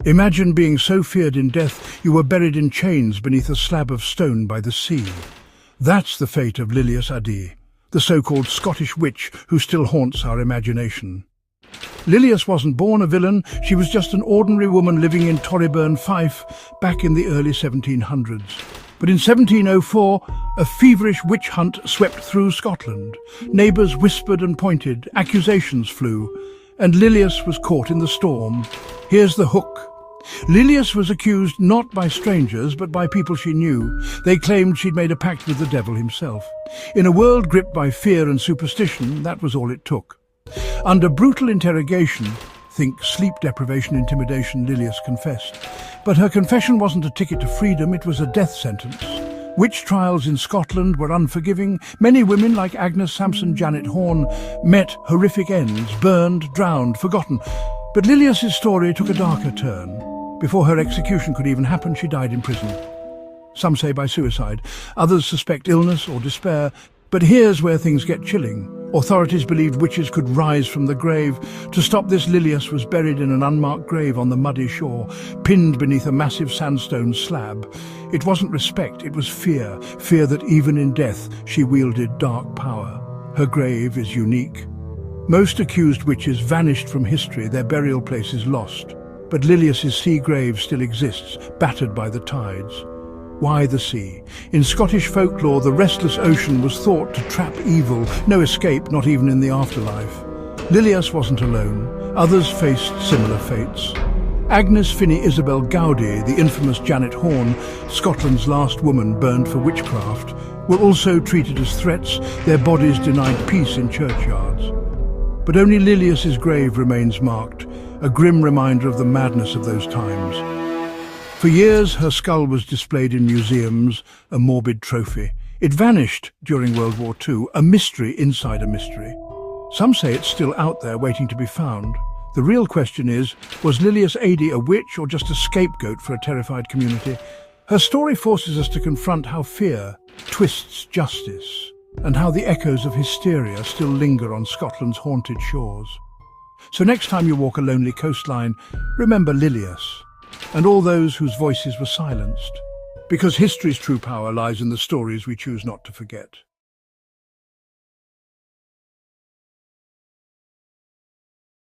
Imagine being so feared in death you were buried in chains beneath a slab of stone by the sea. That's the fate of Lilias Adie, the so-called Scottish witch who still haunts our imagination. Lilias wasn't born a villain, she was just an ordinary woman living in Torryburn, Fife, back in the early 1700s. But in 1704, a feverish witch hunt swept through Scotland. Neighbours whispered and pointed, accusations flew, and Lilias was caught in the storm. Here's the hook. Lilias was accused not by strangers, but by people she knew. They claimed she'd made a pact with the devil himself. In a world gripped by fear and superstition, that was all it took. Under brutal interrogation, think sleep deprivation, intimidation, Lilias confessed. But her confession wasn't a ticket to freedom, it was a death sentence. Witch trials in Scotland were unforgiving. Many women, like Agnes Sampson, Janet Horn, met horrific ends, burned, drowned, forgotten. But Lilias's story took a darker turn. Before her execution could even happen, she died in prison. Some say by suicide, others suspect illness or despair. But here's where things get chilling. Authorities believed witches could rise from the grave. To stop this, Lilias was buried in an unmarked grave on the muddy shore, pinned beneath a massive sandstone slab. It wasn't respect, it was fear. Fear that even in death, she wielded dark power. Her grave is unique. Most accused witches vanished from history, their burial places lost. But Lilias's sea grave still exists, battered by the tides. Why the sea? In Scottish folklore, the restless ocean was thought to trap evil, no escape, not even in the afterlife. Lilias wasn't alone. Others faced similar fates. Agnes Finney Isabel Gowdy, the infamous Janet Horn, Scotland's last woman burned for witchcraft, were also treated as threats, their bodies denied peace in churchyards. But only Lilias's grave remains marked, a grim reminder of the madness of those times. For years, her skull was displayed in museums, a morbid trophy. It vanished during World War II, a mystery inside a mystery. Some say it's still out there waiting to be found. The real question is, was Lilias Adie a witch or just a scapegoat for a terrified community? Her story forces us to confront how fear twists justice, and how the echoes of hysteria still linger on Scotland's haunted shores. So next time you walk a lonely coastline, remember Lilias, and all those whose voices were silenced. Because history's true power lies in the stories we choose not to forget.